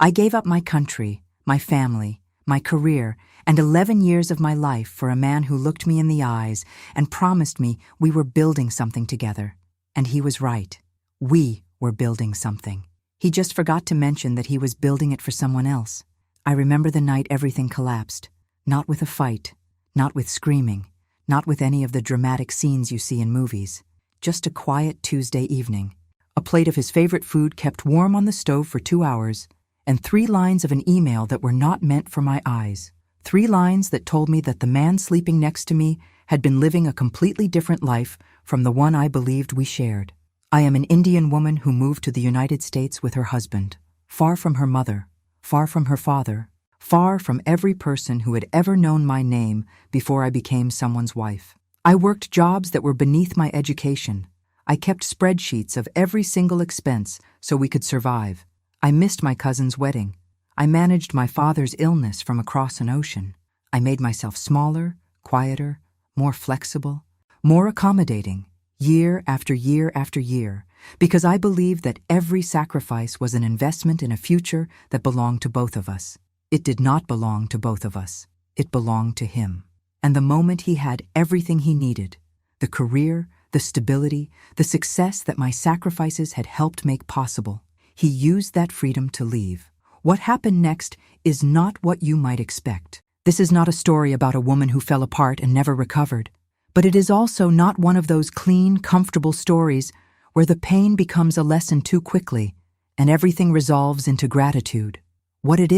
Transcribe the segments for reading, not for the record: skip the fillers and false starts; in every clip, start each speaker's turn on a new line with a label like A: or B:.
A: I gave up my country, my family, my career, and 11 years of my life for a man who looked me in the eyes and promised me we were building something together. And he was right. We were building something. He just forgot to mention that he was building it for someone else. I remember the night everything collapsed. Not with a fight, not with screaming, not with any of the dramatic scenes you see in movies. Just a quiet Tuesday evening. A plate of his favorite food kept warm on the stove for 2 hours, and 3 lines of an email that were not meant for my eyes. 3 lines that told me that the man sleeping next to me had been living a completely different life from the one I believed we shared. I am an Indian woman who moved to the United States with her husband, far from her mother, far from her father, far from every person who had ever known my name before I became someone's wife. I worked jobs that were beneath my education. I kept spreadsheets of every single expense so we could survive. I missed my cousin's wedding. I managed my father's illness from across an ocean. I made myself smaller, quieter, more flexible, more accommodating, year after year after year, because I believed that every sacrifice was an investment in a future that belonged to both of us. It did not belong to both of us. It belonged to him. And the moment he had everything he needed, the career, the stability, the success that my sacrifices had helped make possible, he used that freedom to leave. What happened next is not what you might expect. This is not a story about a woman who fell apart and never recovered, but it is also not one of those clean, comfortable stories where the pain becomes a lesson too quickly and everything resolves into gratitude. What it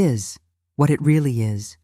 A: really is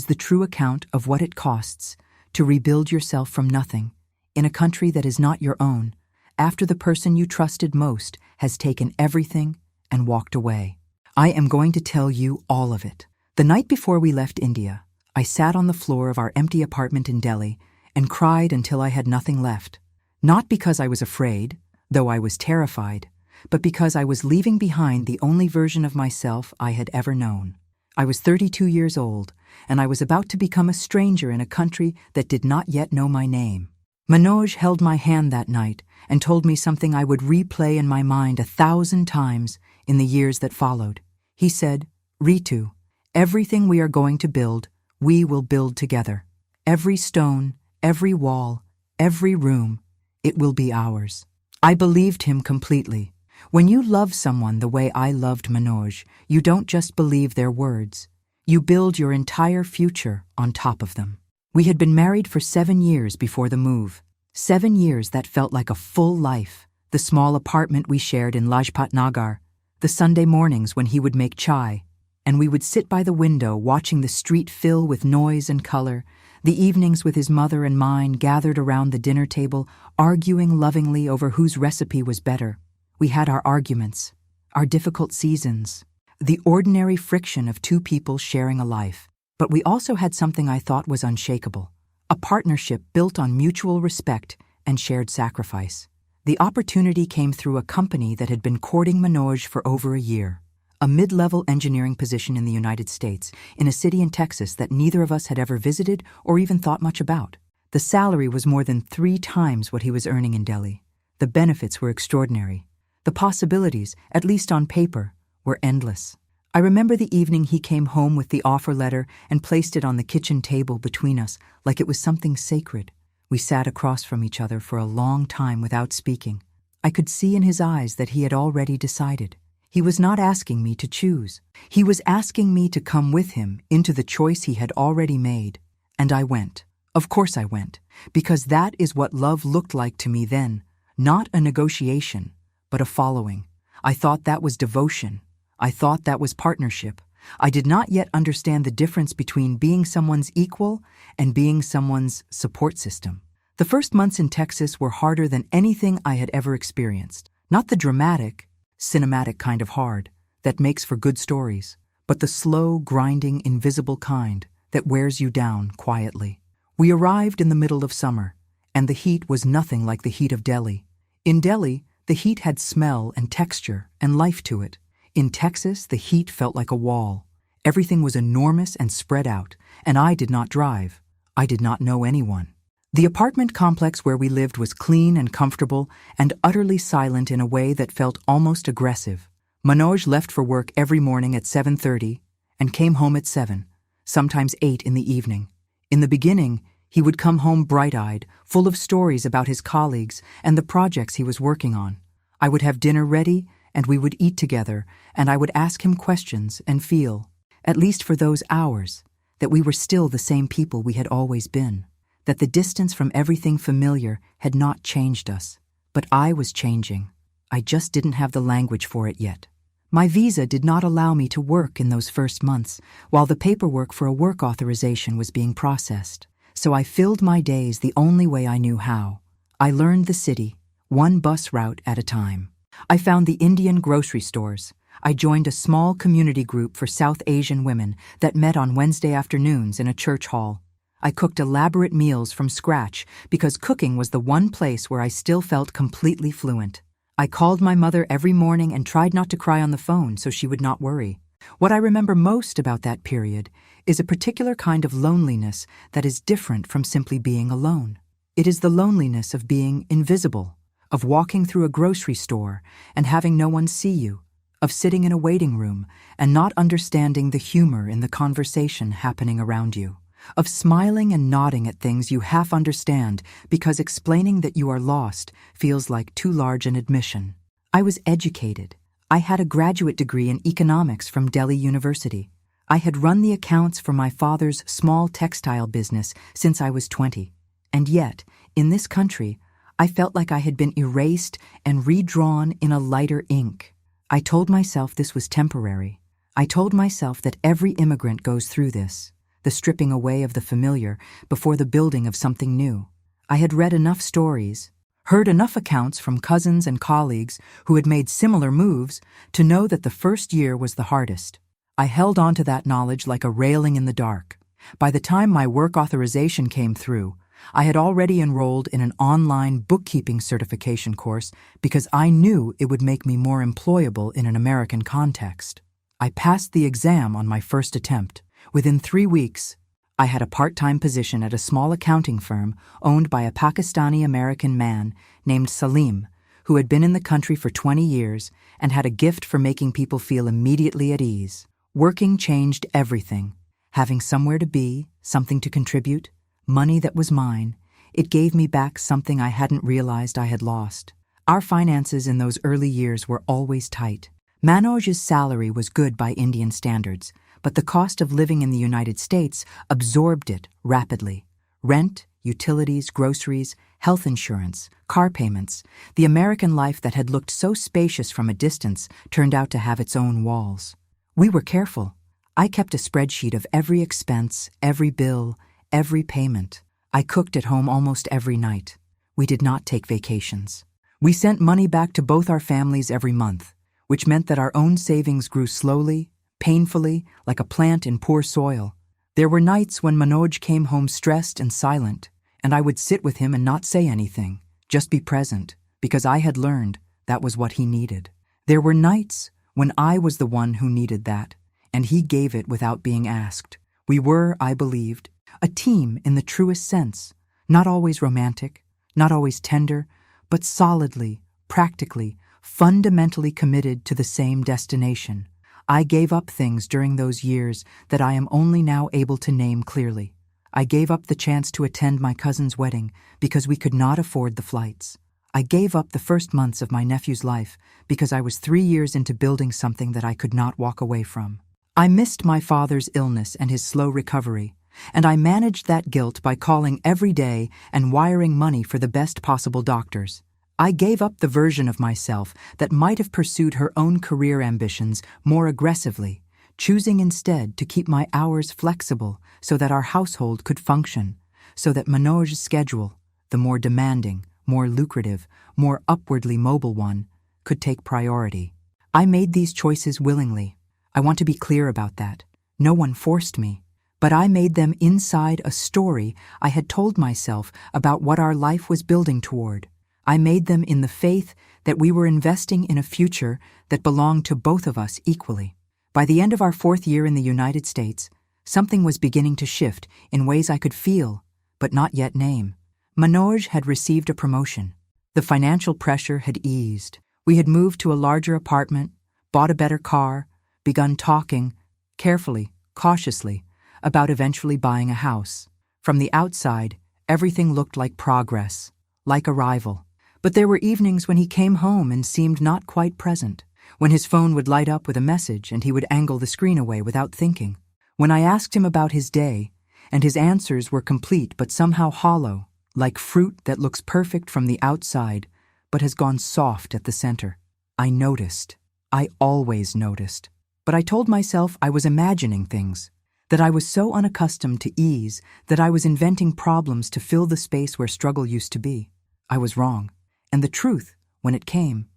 A: the true account of what it costs to rebuild yourself from nothing in a country that is not your own, after the person you trusted most has taken everything and walked away. I am going to tell you all of it. The night before we left India, I sat on the floor of our empty apartment in Delhi and cried until I had nothing left. Not because I was afraid, though I was terrified, but because I was leaving behind the only version of myself I had ever known. I was 32 years old, and I was about to become a stranger in a country that did not yet know my name. Manoj held my hand that night and told me something I would replay in my mind 1,000 times in the years that followed. He said, "Ritu, everything we are going to build, we will build together. Every stone, every wall, every room, it will be ours." I believed him completely. When you love someone the way I loved Manoj, you don't just believe their words. You build your entire future on top of them. We had been married for 7 years before the move. 7 years that felt like a full life. The small apartment we shared in Lajpat Nagar, the Sunday mornings when he would make chai, and we would sit by the window watching the street fill with noise and color, the evenings with his mother and mine gathered around the dinner table, arguing lovingly over whose recipe was better. We had our arguments, our difficult seasons, the ordinary friction of 2 people sharing a life. But we also had something I thought was unshakable, a partnership built on mutual respect and shared sacrifice. The opportunity came through a company that had been courting Manoj for over a year, a mid-level engineering position in the United States, in a city in Texas that neither of us had ever visited or even thought much about. The salary was more than 3 times what he was earning in Delhi. The benefits were extraordinary. The possibilities, at least on paper, were endless. I remember the evening he came home with the offer letter and placed it on the kitchen table between us like it was something sacred. We sat across from each other for a long time without speaking. I could see in his eyes that he had already decided. He was not asking me to choose. He was asking me to come with him into the choice he had already made. And I went. Of course I went, because that is what love looked like to me then. Not a negotiation, but a following. I thought that was devotion. I thought that was partnership. I did not yet understand the difference between being someone's equal and being someone's support system. The first months in Texas were harder than anything I had ever experienced. Not the dramatic, cinematic kind of hard that makes for good stories, but the slow, grinding, invisible kind that wears you down quietly. We arrived in the middle of summer, and the heat was nothing like the heat of Delhi. In Delhi, the heat had smell and texture and life to it. In Texas, the heat felt like a wall. Everything was enormous and spread out, and I did not drive. I did not know anyone. The apartment complex where we lived was clean and comfortable and utterly silent in a way that felt almost aggressive. Manoj left for work every morning at 7:30 and came home at 7, sometimes 8 in the evening. In the beginning, he would come home bright-eyed, full of stories about his colleagues and the projects he was working on. I would have dinner ready, and we would eat together, and I would ask him questions and feel, at least for those hours, that we were still the same people we had always been, that the distance from everything familiar had not changed us. But I was changing. I just didn't have the language for it yet. My visa did not allow me to work in those first months, while the paperwork for a work authorization was being processed. So I filled my days the only way I knew how. I learned the city, one bus route at a time. I found the Indian grocery stores. I joined a small community group for South Asian women that met on Wednesday afternoons in a church hall. I cooked elaborate meals from scratch because cooking was the one place where I still felt completely fluent. I called my mother every morning and tried not to cry on the phone so she would not worry. What I remember most about that period is a particular kind of loneliness that is different from simply being alone. It is the loneliness of being invisible, of walking through a grocery store and having no one see you, of sitting in a waiting room and not understanding the humor in the conversation happening around you, of smiling and nodding at things you half understand because explaining that you are lost feels like too large an admission. I was educated. I had a graduate degree in economics from Delhi University. I had run the accounts for my father's small textile business since I was 20. And yet, in this country, I felt like I had been erased and redrawn in a lighter ink. I told myself this was temporary. I told myself that every immigrant goes through this, the stripping away of the familiar before the building of something new. I had read enough stories, heard enough accounts from cousins and colleagues who had made similar moves to know that the first year was the hardest. I held on to that knowledge like a railing in the dark. By the time my work authorization came through, I had already enrolled in an online bookkeeping certification course because I knew it would make me more employable in an American context. I passed the exam on my first attempt. Within 3 weeks, I had a part-time position at a small accounting firm owned by a Pakistani-American man named Salim, who had been in the country for 20 years and had a gift for making people feel immediately at ease. Working changed everything. Having somewhere to be, something to contribute, money that was mine, it gave me back something I hadn't realized I had lost. Our finances in those early years were always tight. Manoj's salary was good by Indian standards, but the cost of living in the United States absorbed it rapidly. Rent, utilities, groceries, health insurance, car payments, the American life that had looked so spacious from a distance turned out to have its own walls. We were careful. I kept a spreadsheet of every expense, every bill, every payment. I cooked at home almost every night. We did not take vacations. We sent money back to both our families every month, which meant that our own savings grew slowly, painfully, like a plant in poor soil. There were nights when Manoj came home stressed and silent, and I would sit with him and not say anything, just be present, because I had learned that was what he needed. There were nights when I was the one who needed that, and he gave it without being asked. We were, I believed, a team in the truest sense, not always romantic, not always tender, but solidly, practically, fundamentally committed to the same destination. I gave up things during those years that I am only now able to name clearly. I gave up the chance to attend my cousin's wedding because we could not afford the flights. I gave up the first months of my nephew's life because I was 3 years into building something that I could not walk away from. I missed my father's illness and his slow recovery, and I managed that guilt by calling every day and wiring money for the best possible doctors. I gave up the version of myself that might have pursued her own career ambitions more aggressively, choosing instead to keep my hours flexible so that our household could function, so that Manoj's schedule, the more demanding, more lucrative, more upwardly mobile one, could take priority. I made these choices willingly. I want to be clear about that. No one forced me. But I made them inside a story I had told myself about what our life was building toward. I made them in the faith that we were investing in a future that belonged to both of us equally. By the end of our 4th year in the United States, something was beginning to shift in ways I could feel, but not yet name. Manoj had received a promotion. The financial pressure had eased. We had moved to a larger apartment, bought a better car, begun talking, carefully, cautiously, about eventually buying a house. From the outside, everything looked like progress, like arrival. But there were evenings when he came home and seemed not quite present, when his phone would light up with a message and he would angle the screen away without thinking. When I asked him about his day, and his answers were complete but somehow hollow, like fruit that looks perfect from the outside but has gone soft at the center. I noticed. I always noticed. But I told myself I was imagining things, that I was so unaccustomed to ease that I was inventing problems to fill the space where struggle used to be. I was wrong, and the truth, when it came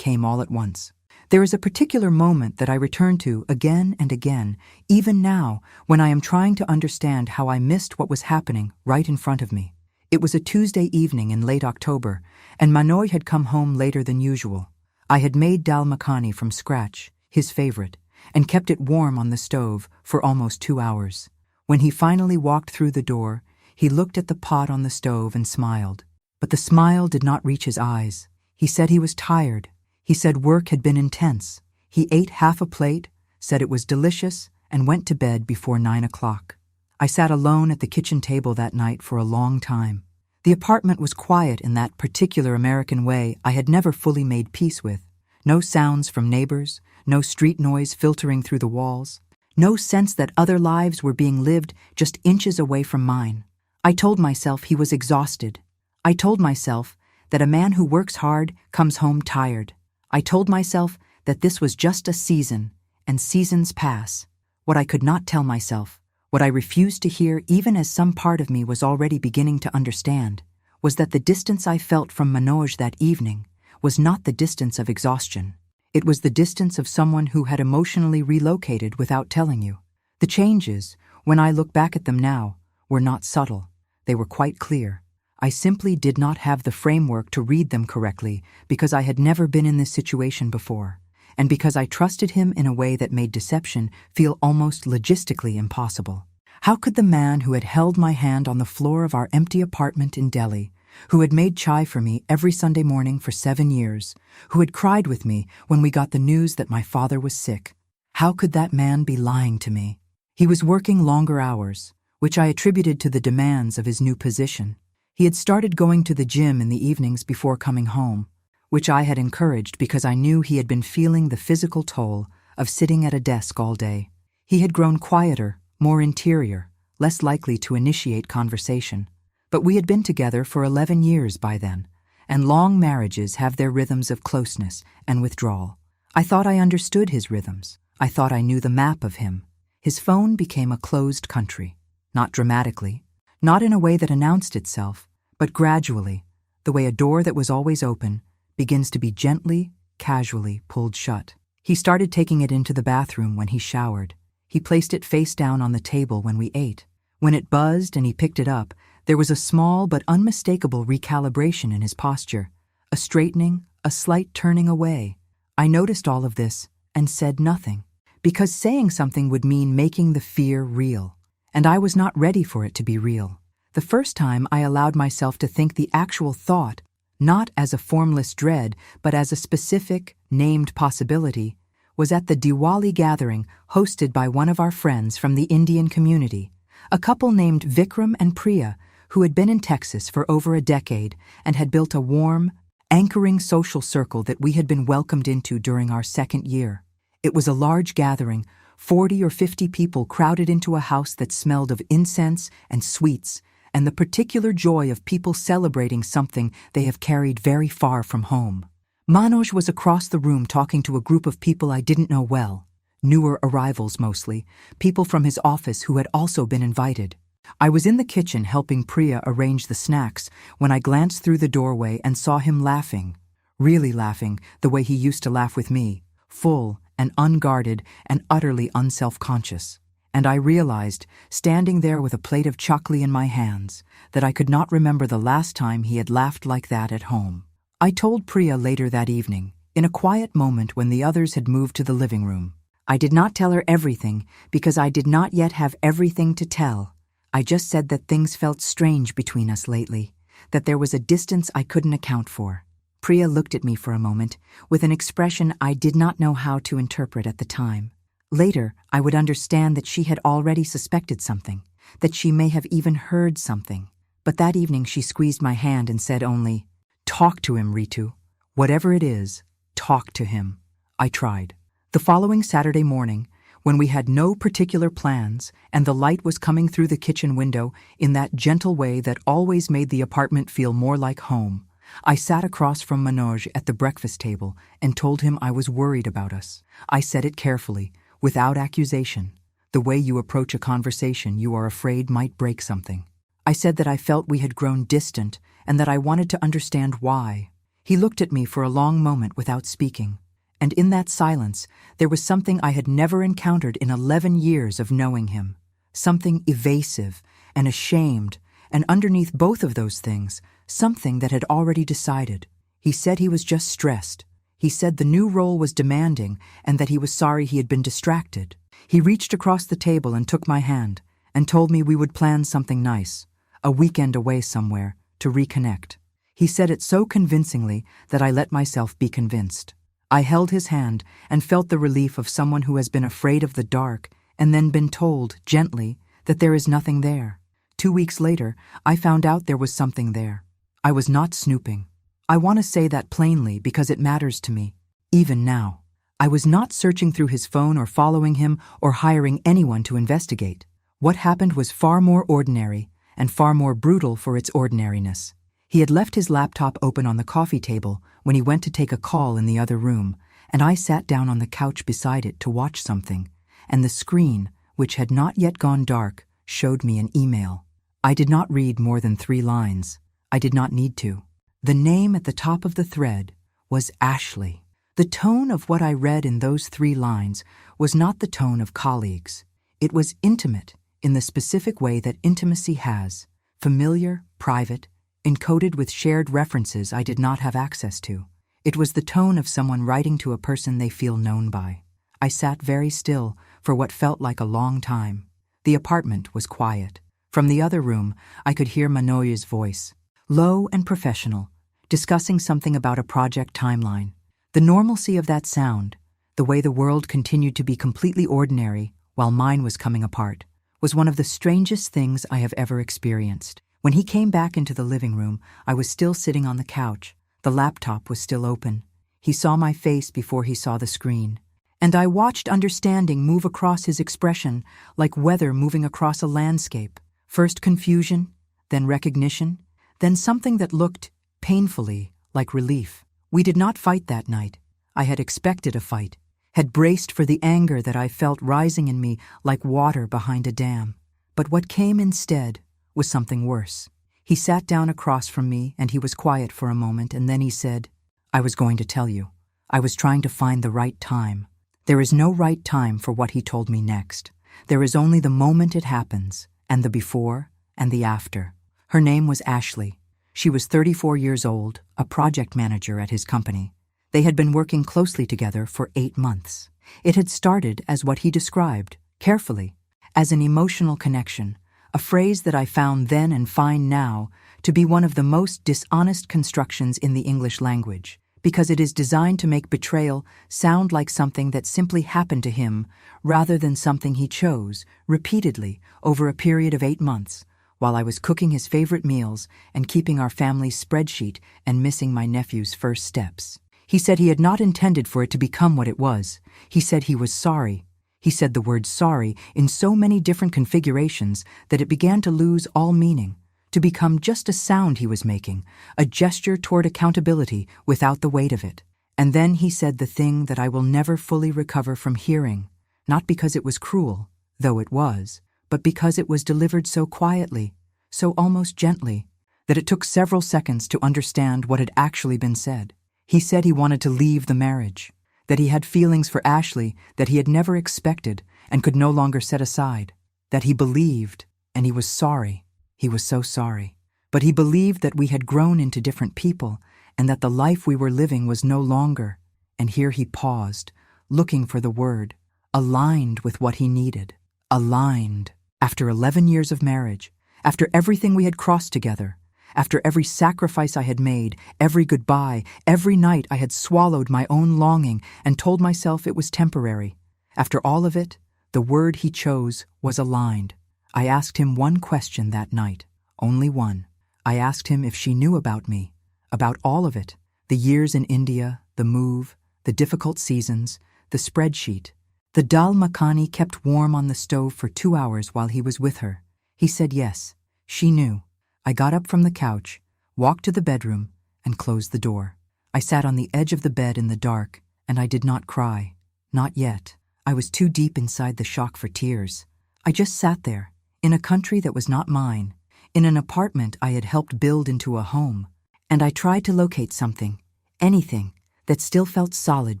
A: all at once. There is a particular moment that I return to again and again, even now, when I am trying to understand how I missed what was happening right in front of me. It was a Tuesday evening in late October, and Manoj had come home later than usual. I had made dal makhani from scratch, his favorite, and kept it warm on the stove for almost 2 hours. When he finally walked through the door, he looked at the pot on the stove and smiled. But the smile did not reach his eyes. He said he was tired. He said work had been intense. He ate half a plate, said it was delicious, and went to bed before 9 o'clock. I sat alone at the kitchen table that night for a long time. The apartment was quiet in that particular American way I had never fully made peace with. No sounds from neighbors, no street noise filtering through the walls, no sense that other lives were being lived just inches away from mine. I told myself he was exhausted. I told myself that a man who works hard comes home tired. I told myself that this was just a season, and seasons pass. What I could not tell myself, what I refused to hear even as some part of me was already beginning to understand, was that the distance I felt from Manoj that evening was not the distance of exhaustion. It was the distance of someone who had emotionally relocated without telling you. The changes, when I look back at them now, were not subtle. They were quite clear. I simply did not have the framework to read them correctly because I had never been in this situation before, and because I trusted him in a way that made deception feel almost logistically impossible. How could the man who had held my hand on the floor of our empty apartment in Delhi, who had made chai for me every Sunday morning for 7 years, who had cried with me when we got the news that my father was sick, how could that man be lying to me? He was working longer hours, which I attributed to the demands of his new position. He had started going to the gym in the evenings before coming home, which I had encouraged because I knew he had been feeling the physical toll of sitting at a desk all day. He had grown quieter, more interior, less likely to initiate conversation. But we had been together for 11 years by then, and long marriages have their rhythms of closeness and withdrawal. I thought I understood his rhythms. I thought I knew the map of him. His phone became a closed country, not dramatically, not in a way that announced itself, but gradually, the way a door that was always open begins to be gently, casually pulled shut. He started taking it into the bathroom when he showered. He placed it face down on the table when we ate. When it buzzed and he picked it up, there was a small but unmistakable recalibration in his posture, a straightening, a slight turning away. I noticed all of this and said nothing, because saying something would mean making the fear real, and I was not ready for it to be real. The first time I allowed myself to think the actual thought, not as a formless dread, but as a specific, named possibility, was at the Diwali gathering hosted by one of our friends from the Indian community, a couple named Vikram and Priya, who had been in Texas for over a decade and had built a warm, anchoring social circle that we had been welcomed into during our second year. It was a large gathering, 40 or 50 people crowded into a house that smelled of incense and sweets, and the particular joy of people celebrating something they have carried very far from home. Manoj was across the room talking to a group of people I didn't know well, newer arrivals mostly, people from his office who had also been invited. I was in the kitchen helping Priya arrange the snacks when I glanced through the doorway and saw him laughing, really laughing the way he used to laugh with me, full and unguarded and utterly unself-conscious. And I realized, standing there with a plate of chakli in my hands, that I could not remember the last time he had laughed like that at home. I told Priya later that evening, in a quiet moment when the others had moved to the living room. I did not tell her everything because I did not yet have everything to tell. I just said that things felt strange between us lately, that there was a distance I couldn't account for. Priya looked at me for a moment, with an expression I did not know how to interpret at the time. Later, I would understand that she had already suspected something, that she may have even heard something. But that evening she squeezed my hand and said only, "Talk to him, Ritu. Whatever it is, talk to him." I tried. The following Saturday morning, when we had no particular plans and the light was coming through the kitchen window in that gentle way that always made the apartment feel more like home, I sat across from Manoj at the breakfast table and told him I was worried about us. I said it carefully, without accusation, the way you approach a conversation you are afraid might break something. I said that I felt we had grown distant and that I wanted to understand why. He looked at me for a long moment without speaking, and in that silence there was something I had never encountered in 11 years of knowing him. Something evasive and ashamed, and underneath both of those things, something that had already decided. He said he was just stressed. He said the new role was demanding and that he was sorry he had been distracted. He reached across the table and took my hand and told me we would plan something nice, a weekend away somewhere, to reconnect. He said it so convincingly that I let myself be convinced. I held his hand and felt the relief of someone who has been afraid of the dark and then been told, gently, that there is nothing there. 2 weeks later, I found out there was something there. I was not snooping. I want to say that plainly because it matters to me, even now. I was not searching through his phone or following him or hiring anyone to investigate. What happened was far more ordinary and far more brutal for its ordinariness. He had left his laptop open on the coffee table when he went to take a call in the other room, and I sat down on the couch beside it to watch something, and the screen, which had not yet gone dark, showed me an email. I did not read more than 3 lines. I did not need to. The name at the top of the thread was Ashley. The tone of what I read in those 3 lines was not the tone of colleagues. It was intimate in the specific way that intimacy has, familiar, private, encoded with shared references I did not have access to. It was the tone of someone writing to a person they feel known by. I sat very still for what felt like a long time. The apartment was quiet. From the other room, I could hear Manoj's voice, low and professional, discussing something about a project timeline. The normalcy of that sound, the way the world continued to be completely ordinary while mine was coming apart, was one of the strangest things I have ever experienced. When he came back into the living room, I was still sitting on the couch. The laptop was still open. He saw my face before he saw the screen. And I watched understanding move across his expression like weather moving across a landscape. First confusion, then recognition, then something that looked, painfully, like relief. We did not fight that night. I had expected a fight, had braced for the anger that I felt rising in me like water behind a dam. But what came instead was something worse. He sat down across from me and he was quiet for a moment, and then he said, "I was going to tell you. I was trying to find the right time. There is no right time for what he told me next. There is only the moment it happens, and the before and the after." Her name was Ashley. She was 34 years old, a project manager at his company. They had been working closely together for 8 months. It had started as what he described, carefully, as an emotional connection, a phrase that I found then and find now to be one of the most dishonest constructions in the English language, because it is designed to make betrayal sound like something that simply happened to him rather than something he chose, repeatedly, over a period of 8 months, while I was cooking his favorite meals and keeping our family's spreadsheet and missing my nephew's first steps. He said he had not intended for it to become what it was. He said he was sorry. He said the word sorry in so many different configurations that it began to lose all meaning, to become just a sound he was making, a gesture toward accountability without the weight of it. And then he said the thing that I will never fully recover from hearing, not because it was cruel, though it was, but because it was delivered so quietly, so almost gently, that it took several seconds to understand what had actually been said. He said he wanted to leave the marriage, that he had feelings for Ashley that he had never expected and could no longer set aside, that he believed, and he was sorry. He was so sorry. But he believed that we had grown into different people and that the life we were living was no longer, and here he paused, looking for the word, aligned with what he needed. Aligned. After 11 years of marriage, after everything we had crossed together, After every sacrifice I had made, every goodbye, every night I had swallowed my own longing and told myself it was temporary. After all of it, the word he chose was aligned. I asked him one question that night, only one. I asked him if she knew about me, about all of it, the years in India, the move, the difficult seasons, the spreadsheet. The dal makhani kept warm on the stove for 2 hours while he was with her. He said yes, she knew. I got up from the couch, walked to the bedroom, and closed the door. I sat on the edge of the bed in the dark, and I did not cry. Not yet. I was too deep inside the shock for tears. I just sat there, in a country that was not mine, in an apartment I had helped build into a home, and I tried to locate something, anything, that still felt solid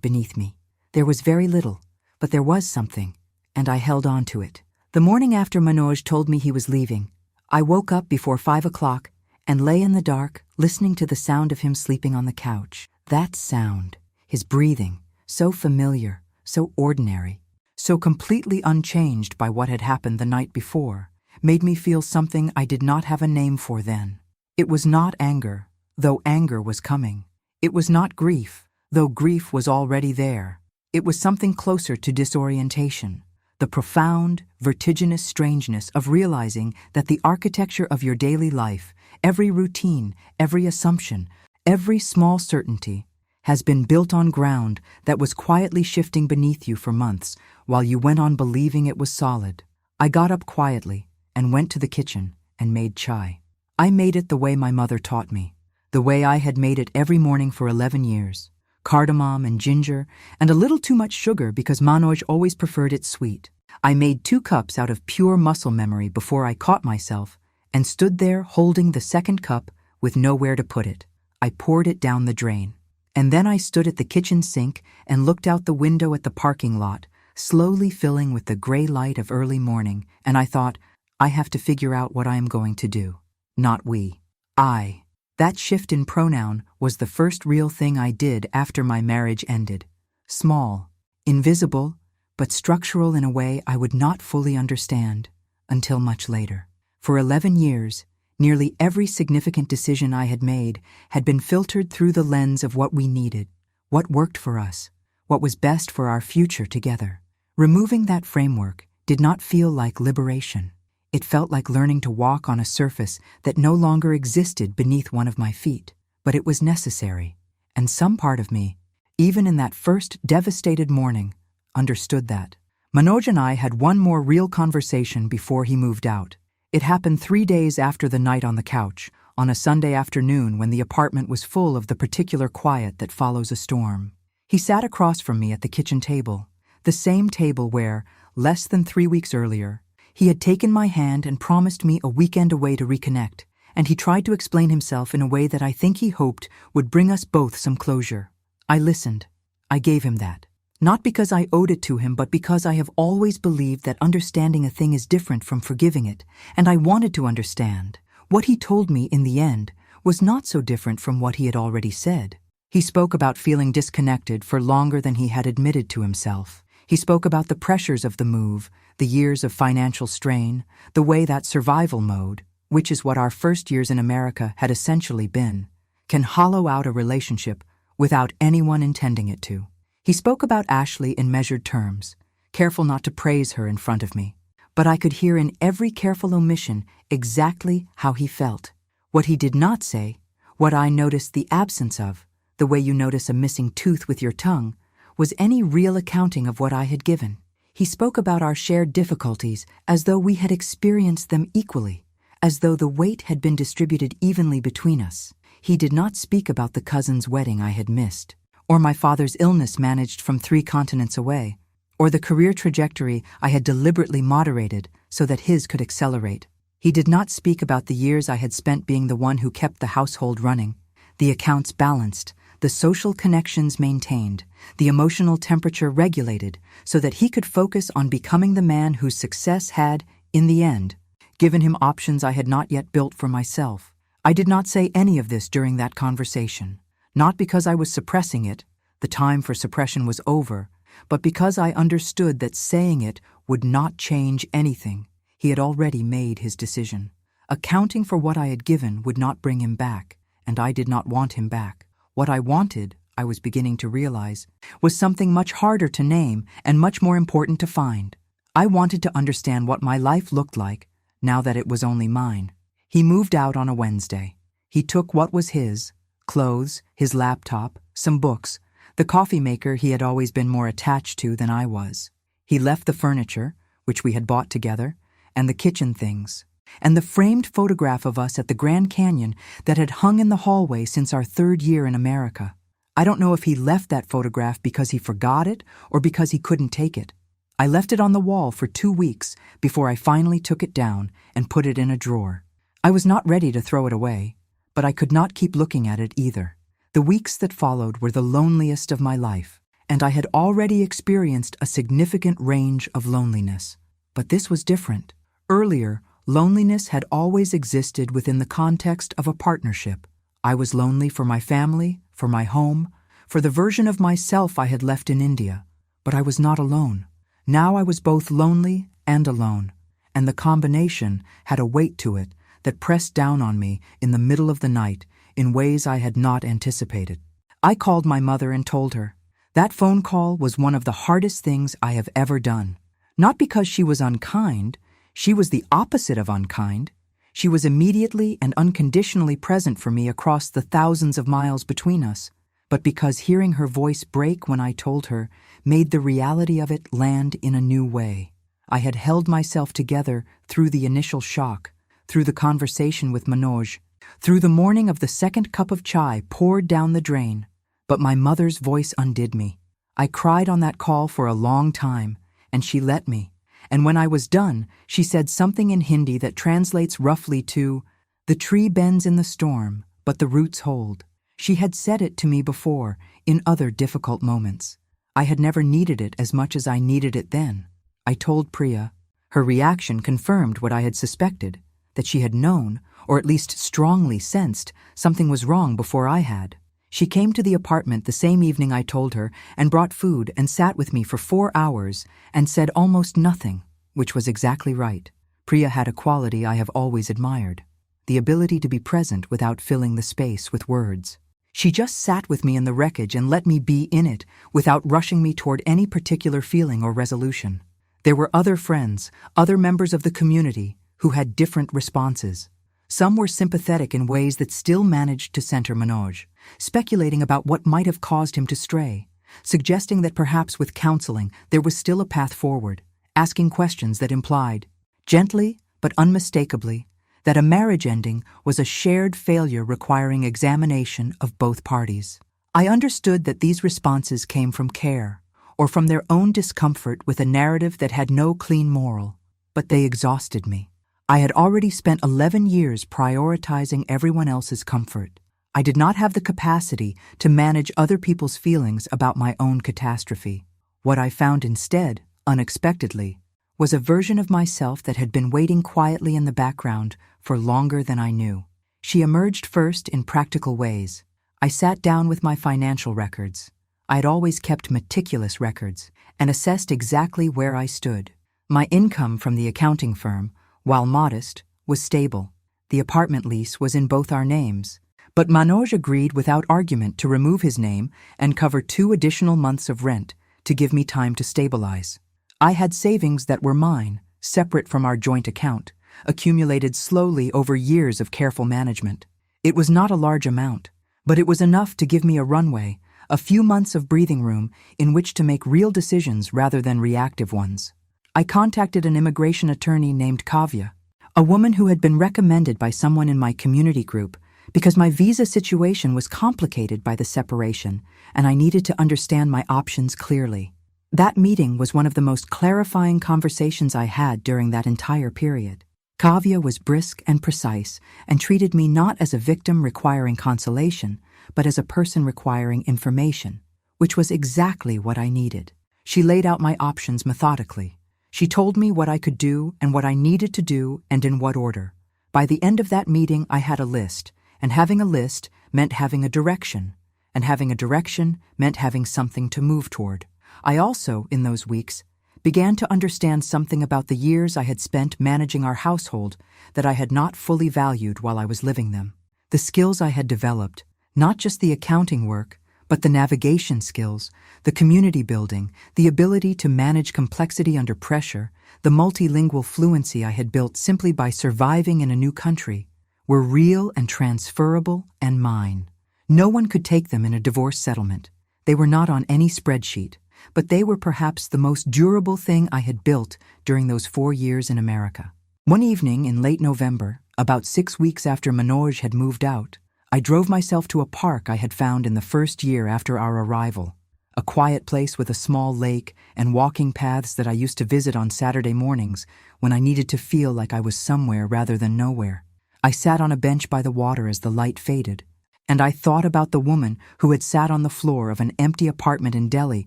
A: beneath me. There was very little, but there was something, and I held on to it. The morning after Manoj told me he was leaving, I woke up before 5 o'clock and lay in the dark, listening to the sound of him sleeping on the couch. That sound, his breathing, so familiar, so ordinary, so completely unchanged by what had happened the night before, made me feel something I did not have a name for then. It was not anger, though anger was coming. It was not grief, though grief was already there. It was something closer to disorientation, the profound, vertiginous strangeness of realizing that the architecture of your daily life, every routine, every assumption, every small certainty, has been built on ground that was quietly shifting beneath you for months while you went on believing it was solid. I got up quietly and went to the kitchen and made chai. I made it the way my mother taught me, the way I had made it every morning for 11 years. Cardamom and ginger, and a little too much sugar because Manoj always preferred it sweet. I made 2 cups out of pure muscle memory before I caught myself and stood there holding the second cup with nowhere to put it. I poured it down the drain. And then I stood at the kitchen sink and looked out the window at the parking lot, slowly filling with the gray light of early morning, and I thought, I have to figure out what I am going to do. Not we. I. That shift in pronoun was the first real thing I did after my marriage ended. Small, invisible, but structural in a way I would not fully understand until much later. For 11 years, nearly every significant decision I had made had been filtered through the lens of what we needed, what worked for us, what was best for our future together. Removing that framework did not feel like liberation. It felt like learning to walk on a surface that no longer existed beneath one of my feet. But it was necessary, and some part of me, even in that first devastated morning, understood that. Manoj and I had one more real conversation before he moved out. It happened 3 days after the night on the couch, on a Sunday afternoon when the apartment was full of the particular quiet that follows a storm. He sat across from me at the kitchen table, the same table where, less than 3 weeks earlier, he had taken my hand and promised me a weekend away to reconnect, and he tried to explain himself in a way that I think he hoped would bring us both some closure. I listened. I gave him that. Not because I owed it to him, but because I have always believed that understanding a thing is different from forgiving it, and I wanted to understand. What he told me in the end was not so different from what he had already said. He spoke about feeling disconnected for longer than he had admitted to himself. He spoke about the pressures of the move, the years of financial strain, the way that survival mode, which is what our first years in America had essentially been, can hollow out a relationship without anyone intending it to. He spoke about Ashley in measured terms, careful not to praise her in front of me, but I could hear in every careful omission exactly how he felt. What he did not say, what I noticed the absence of, the way you notice a missing tooth with your tongue, was any real accounting of what I had given. He spoke about our shared difficulties as though we had experienced them equally, as though the weight had been distributed evenly between us. He did not speak about the cousin's wedding I had missed, or my father's illness managed from 3 continents away, or the career trajectory I had deliberately moderated so that his could accelerate. He did not speak about the years I had spent being the one who kept the household running, the accounts balanced, the social connections maintained, the emotional temperature regulated so that he could focus on becoming the man whose success had, in the end, given him options I had not yet built for myself. I did not say any of this during that conversation, not because I was suppressing it, the time for suppression was over, but because I understood that saying it would not change anything. He had already made his decision. Accounting for what I had given would not bring him back, and I did not want him back. What I wanted, I was beginning to realize, was something much harder to name and much more important to find. I wanted to understand what my life looked like, now that it was only mine. He moved out on a Wednesday. He took what was his, clothes, his laptop, some books, the coffee maker he had always been more attached to than I was. He left the furniture, which we had bought together, and the kitchen things, and the framed photograph of us at the Grand Canyon that had hung in the hallway since our 3rd year in America. I don't know if he left that photograph because he forgot it or because he couldn't take it. I left it on the wall for 2 weeks before I finally took it down and put it in a drawer. I was not ready to throw it away, but I could not keep looking at it either. The weeks that followed were the loneliest of my life, and I had already experienced a significant range of loneliness. But this was different. Earlier, loneliness had always existed within the context of a partnership. I was lonely for my family, for my home, for the version of myself I had left in India. But I was not alone. Now I was both lonely and alone, and the combination had a weight to it that pressed down on me in the middle of the night in ways I had not anticipated. I called my mother and told her. That phone call was one of the hardest things I have ever done. Not because she was unkind, she was the opposite of unkind. She was immediately and unconditionally present for me across the thousands of miles between us, but because hearing her voice break when I told her made the reality of it land in a new way. I had held myself together through the initial shock, through the conversation with Manoj, through the morning of the 2nd cup of chai poured down the drain, but my mother's voice undid me. I cried on that call for a long time, and she let me. And when I was done, she said something in Hindi that translates roughly to, "The tree bends in the storm, but the roots hold." She had said it to me before, in other difficult moments. I had never needed it as much as I needed it then. I told Priya. Her reaction confirmed what I had suspected, that she had known, or at least strongly sensed, something was wrong before I had. She came to the apartment the same evening I told her and brought food and sat with me for 4 hours and said almost nothing, which was exactly right. Priya had a quality I have always admired, the ability to be present without filling the space with words. She just sat with me in the wreckage and let me be in it without rushing me toward any particular feeling or resolution. There were other friends, other members of the community, who had different responses. Some were sympathetic in ways that still managed to center Manoj, speculating about what might have caused him to stray, suggesting that perhaps with counseling there was still a path forward, asking questions that implied, gently but unmistakably, that a marriage ending was a shared failure requiring examination of both parties. I understood that these responses came from care, or from their own discomfort with a narrative that had no clean moral, but they exhausted me. I had already spent 11 years prioritizing everyone else's comfort. I did not have the capacity to manage other people's feelings about my own catastrophe. What I found instead, unexpectedly, was a version of myself that had been waiting quietly in the background for longer than I knew. She emerged first in practical ways. I sat down with my financial records. I had always kept meticulous records and assessed exactly where I stood. My income from the accounting firm, while modest, was stable. The apartment lease was in both our names, but Manoj agreed without argument to remove his name and cover 2 additional months of rent to give me time to stabilize. I had savings that were mine, separate from our joint account, accumulated slowly over years of careful management. It was not a large amount, but it was enough to give me a runway, a few months of breathing room in which to make real decisions rather than reactive ones. I contacted an immigration attorney named Kavya, a woman who had been recommended by someone in my community group because my visa situation was complicated by the separation and I needed to understand my options clearly. That meeting was one of the most clarifying conversations I had during that entire period. Kavya was brisk and precise and treated me not as a victim requiring consolation, but as a person requiring information, which was exactly what I needed. She laid out my options methodically. She told me what I could do and what I needed to do and in what order. By the end of that meeting, I had a list, and having a list meant having a direction, and having a direction meant having something to move toward. I also, in those weeks, began to understand something about the years I had spent managing our household that I had not fully valued while I was living them. The skills I had developed, not just the accounting work, but the navigation skills, the community building, the ability to manage complexity under pressure, the multilingual fluency I had built simply by surviving in a new country, were real and transferable and mine. No one could take them in a divorce settlement. They were not on any spreadsheet, but they were perhaps the most durable thing I had built during those 4 years in America. One evening in late November, about 6 weeks after Manoj had moved out, I drove myself to a park I had found in the first year after our arrival, a quiet place with a small lake and walking paths that I used to visit on Saturday mornings when I needed to feel like I was somewhere rather than nowhere. I sat on a bench by the water as the light faded, and I thought about the woman who had sat on the floor of an empty apartment in Delhi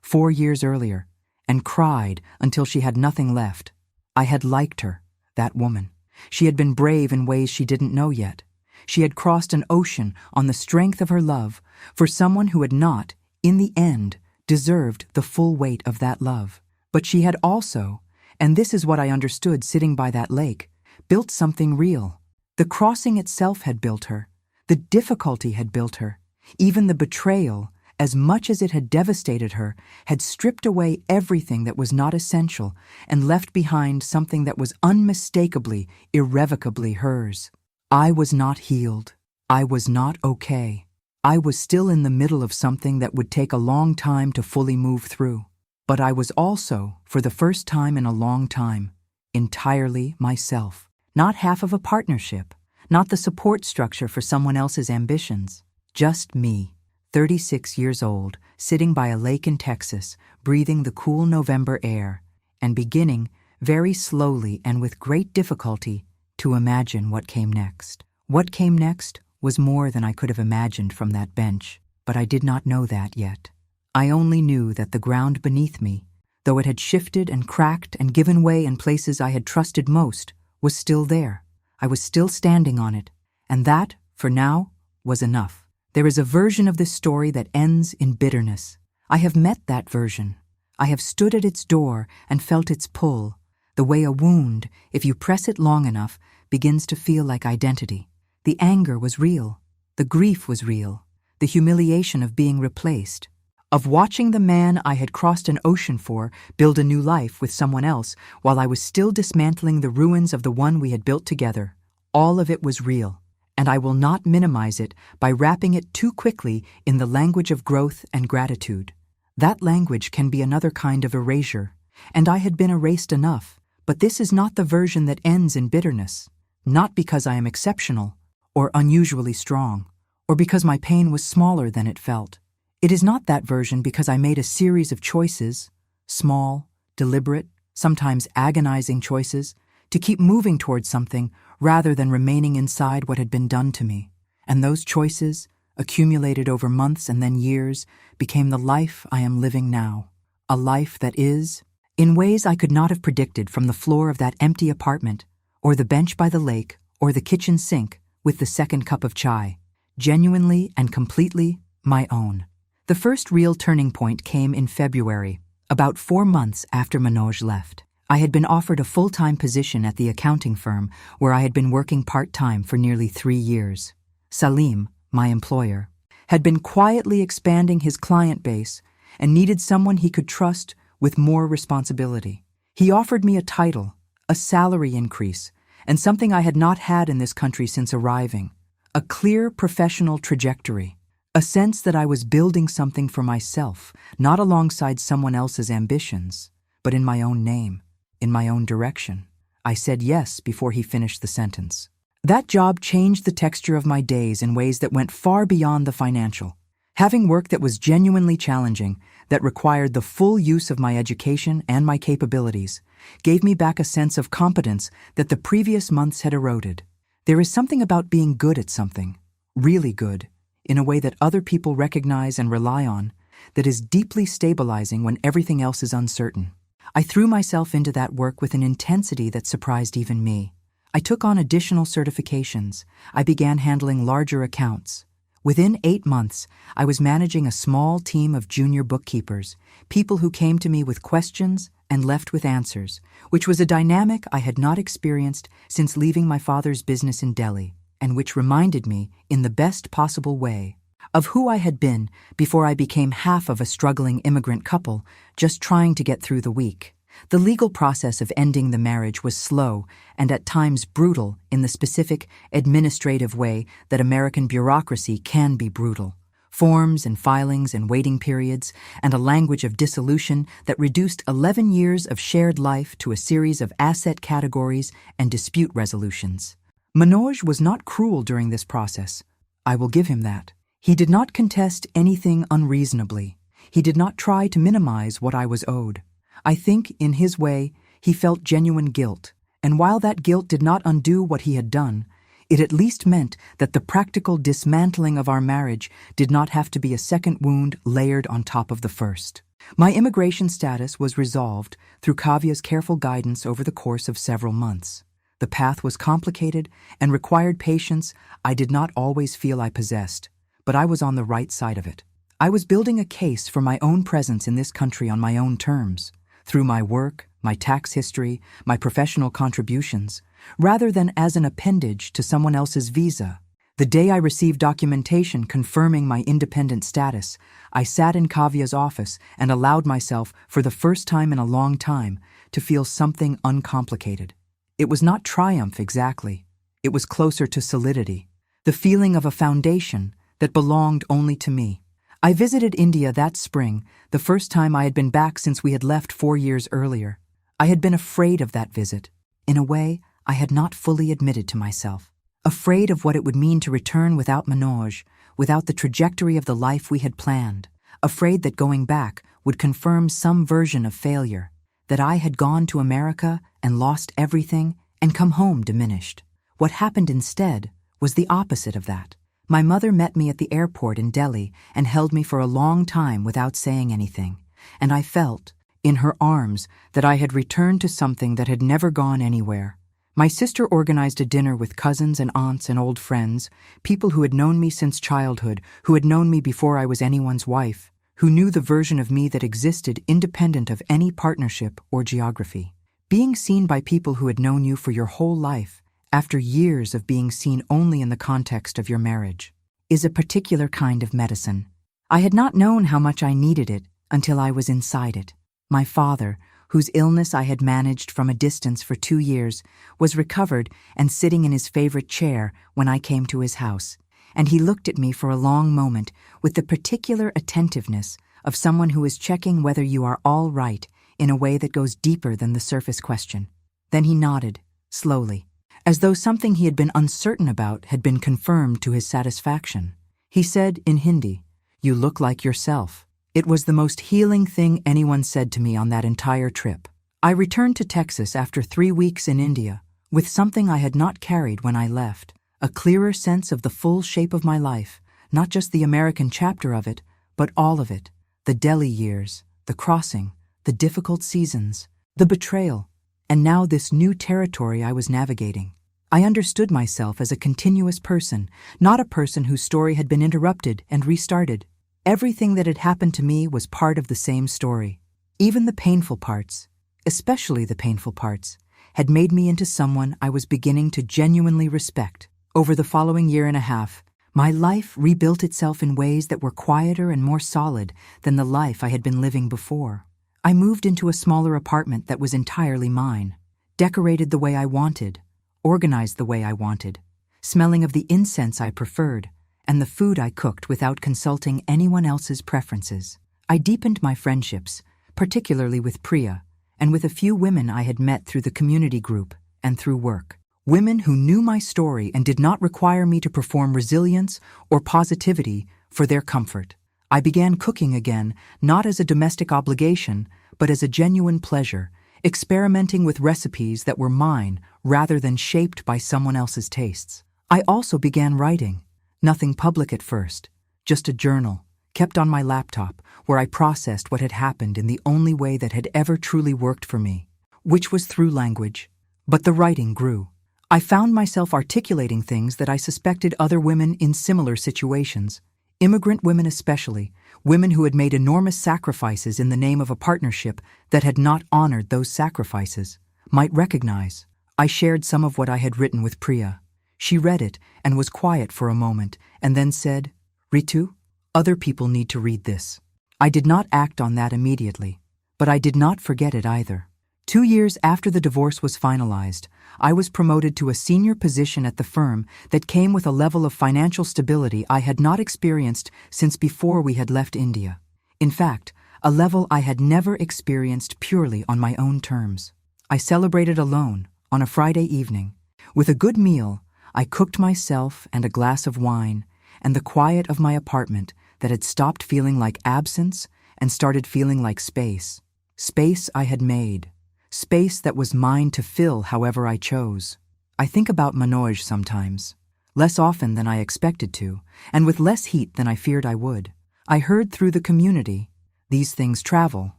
A: 4 years earlier and cried until she had nothing left. I had liked her, that woman. She had been brave in ways she didn't know yet. She had crossed an ocean on the strength of her love for someone who had not, in the end, deserved the full weight of that love. But she had also, and this is what I understood sitting by that lake, built something real. The crossing itself had built her. The difficulty had built her. Even the betrayal, as much as it had devastated her, had stripped away everything that was not essential and left behind something that was unmistakably, irrevocably hers. I was not healed. I was not okay. I was still in the middle of something that would take a long time to fully move through. But I was also, for the first time in a long time, entirely myself. Not half of a partnership, not the support structure for someone else's ambitions. Just me, 36 years old, sitting by a lake in Texas, breathing the cool November air, and beginning, very slowly and with great difficulty, to imagine what came next. What came next was more than I could have imagined from that bench, but I did not know that yet. I only knew that the ground beneath me, though it had shifted and cracked and given way in places I had trusted most, was still there. I was still standing on it, and that, for now, was enough. There is a version of this story that ends in bitterness. I have met that version. I have stood at its door and felt its pull, the way a wound, if you press it long enough, begins to feel like identity. The anger was real. The grief was real. The humiliation of being replaced, of watching the man I had crossed an ocean for build a new life with someone else while I was still dismantling the ruins of the one we had built together. All of it was real, and I will not minimize it by wrapping it too quickly in the language of growth and gratitude. That language can be another kind of erasure, and I had been erased enough, but this is not the version that ends in bitterness, not because I am exceptional or unusually strong, or because my pain was smaller than it felt. It is not that version because I made a series of choices, small, deliberate, sometimes agonizing choices, to keep moving towards something rather than remaining inside what had been done to me. And those choices, accumulated over months and then years, became the life I am living now. A life that is, in ways I could not have predicted from the floor of that empty apartment, or the bench by the lake, or the kitchen sink with the second cup of chai, genuinely and completely my own. The first real turning point came in February, about 4 months after Manoj left. I had been offered a full-time position at the accounting firm where I had been working part-time for nearly 3 years. Salim, my employer, had been quietly expanding his client base and needed someone he could trust with more responsibility. He offered me a title, a salary increase, and something I had not had in this country since arriving, a clear professional trajectory. A sense that I was building something for myself, not alongside someone else's ambitions, but in my own name, in my own direction. I said yes before he finished the sentence. That job changed the texture of my days in ways that went far beyond the financial. Having work that was genuinely challenging, that required the full use of my education and my capabilities, gave me back a sense of competence that the previous months had eroded. There is something about being good at something, really good, in a way that other people recognize and rely on, that is deeply stabilizing when everything else is uncertain. I threw myself into that work with an intensity that surprised even me. I took on additional certifications. I began handling larger accounts. Within 8 months, I was managing a small team of junior bookkeepers, people who came to me with questions and left with answers, which was a dynamic I had not experienced since leaving my father's business in Delhi, and which reminded me, in the best possible way, of who I had been before I became half of a struggling immigrant couple just trying to get through the week. The legal process of ending the marriage was slow and at times brutal in the specific administrative way that American bureaucracy can be brutal. Forms and filings and waiting periods, and a language of dissolution that reduced 11 years of shared life to a series of asset categories and dispute resolutions. Manoj was not cruel during this process. I will give him that. He did not contest anything unreasonably. He did not try to minimize what I was owed. I think, in his way, he felt genuine guilt, and while that guilt did not undo what he had done, it at least meant that the practical dismantling of our marriage did not have to be a second wound layered on top of the first. My immigration status was resolved through Kavya's careful guidance over the course of several months. The path was complicated and required patience I did not always feel I possessed, but I was on the right side of it. I was building a case for my own presence in this country on my own terms, through my work, my tax history, my professional contributions, rather than as an appendage to someone else's visa. The day I received documentation confirming my independent status, I sat in Kavya's office and allowed myself, for the first time in a long time, to feel something uncomplicated. It was not triumph exactly. It was closer to solidity, the feeling of a foundation that belonged only to me. I visited India that spring, the first time I had been back since we had left 4 years earlier. I had been afraid of that visit, in a way I had not fully admitted to myself. Afraid of what it would mean to return without Manoj, without the trajectory of the life we had planned. Afraid that going back would confirm some version of failure, that I had gone to America and lost everything and come home diminished. What happened instead was the opposite of that. My mother met me at the airport in Delhi and held me for a long time without saying anything, and I felt, in her arms, that I had returned to something that had never gone anywhere. My sister organized a dinner with cousins and aunts and old friends, people who had known me since childhood, who had known me before I was anyone's wife, who knew the version of me that existed independent of any partnership or geography. Being seen by people who had known you for your whole life, after years of being seen only in the context of your marriage, is a particular kind of medicine. I had not known how much I needed it until I was inside it. My father, whose illness I had managed from a distance for 2 years, was recovered and sitting in his favorite chair when I came to his house, and he looked at me for a long moment with the particular attentiveness of someone who is checking whether you are all right in a way that goes deeper than the surface question. Then he nodded, slowly, as though something he had been uncertain about had been confirmed to his satisfaction. He said in Hindi, "You look like yourself." It was the most healing thing anyone said to me on that entire trip. I returned to Texas after 3 weeks in India, with something I had not carried when I left, a clearer sense of the full shape of my life, not just the American chapter of it, but all of it, the Delhi years, the crossing, the difficult seasons, the betrayal, and now this new territory I was navigating. I understood myself as a continuous person, not a person whose story had been interrupted and restarted. Everything that had happened to me was part of the same story. Even the painful parts, especially the painful parts, had made me into someone I was beginning to genuinely respect. Over the following 1.5 years, my life rebuilt itself in ways that were quieter and more solid than the life I had been living before. I moved into a smaller apartment that was entirely mine, decorated the way I wanted, organized the way I wanted, smelling of the incense I preferred, and the food I cooked without consulting anyone else's preferences. I deepened my friendships, particularly with Priya, and with a few women I had met through the community group and through work. Women who knew my story and did not require me to perform resilience or positivity for their comfort. I began cooking again, not as a domestic obligation, but as a genuine pleasure, experimenting with recipes that were mine rather than shaped by someone else's tastes. I also began writing. Nothing public at first, just a journal, kept on my laptop, where I processed what had happened in the only way that had ever truly worked for me, which was through language. But the writing grew. I found myself articulating things that I suspected other women in similar situations, Immigrant women especially, women who had made enormous sacrifices in the name of a partnership that had not honored those sacrifices, might recognize. I shared some of what I had written with Priya. She read it and was quiet for a moment, and then said, "Ritu, other people need to read this." I did not act on that immediately, but I did not forget it either. 2 years after the divorce was finalized, I was promoted to a senior position at the firm that came with a level of financial stability I had not experienced since before we had left India. In fact, a level I had never experienced purely on my own terms. I celebrated alone, on a Friday evening. With a good meal, I cooked myself and a glass of wine, and the quiet of my apartment that had stopped feeling like absence and started feeling like space. Space I had made. Space that was mine to fill however I chose. I think about Manoj sometimes, less often than I expected to, and with less heat than I feared I would. I heard through the community, these things travel,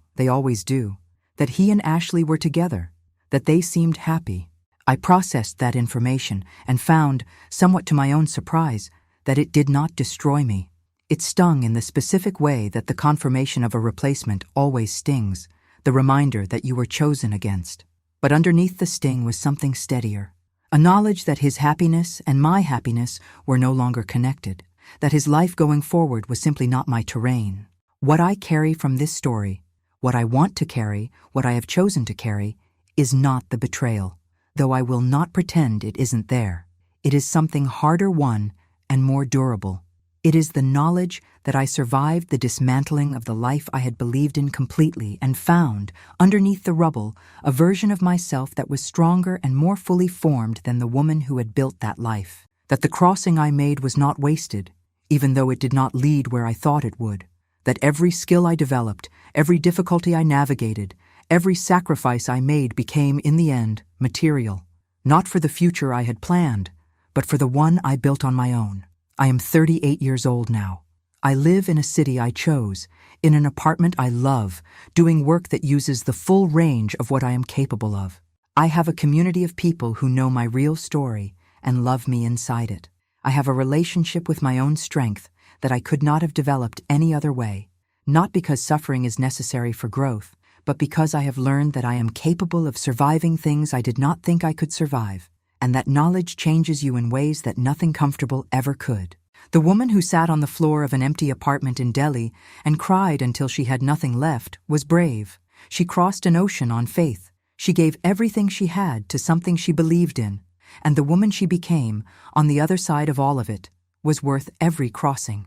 A: they always do, that he and Ashley were together, that they seemed happy. I processed that information and found, somewhat to my own surprise, that it did not destroy me. It stung in the specific way that the confirmation of a replacement always stings, the reminder that you were chosen against. But underneath the sting was something steadier, a knowledge that his happiness and my happiness were no longer connected, that his life going forward was simply not my terrain. What I carry from this story, what I want to carry, what I have chosen to carry, is not the betrayal, though I will not pretend it isn't there. It is something harder won and more durable. It is the knowledge that I survived the dismantling of the life I had believed in completely and found, underneath the rubble, a version of myself that was stronger and more fully formed than the woman who had built that life. That the crossing I made was not wasted, even though it did not lead where I thought it would. That every skill I developed, every difficulty I navigated, every sacrifice I made became, in the end, material. Not for the future I had planned, but for the one I built on my own. I am 38 years old now. I live in a city I chose, in an apartment I love, doing work that uses the full range of what I am capable of. I have a community of people who know my real story and love me inside it. I have a relationship with my own strength that I could not have developed any other way, not because suffering is necessary for growth, but because I have learned that I am capable of surviving things I did not think I could survive, and that knowledge changes you in ways that nothing comfortable ever could. The woman who sat on the floor of an empty apartment in Delhi and cried until she had nothing left was brave. She crossed an ocean on faith. She gave everything she had to something she believed in, and the woman she became, on the other side of all of it, was worth every crossing.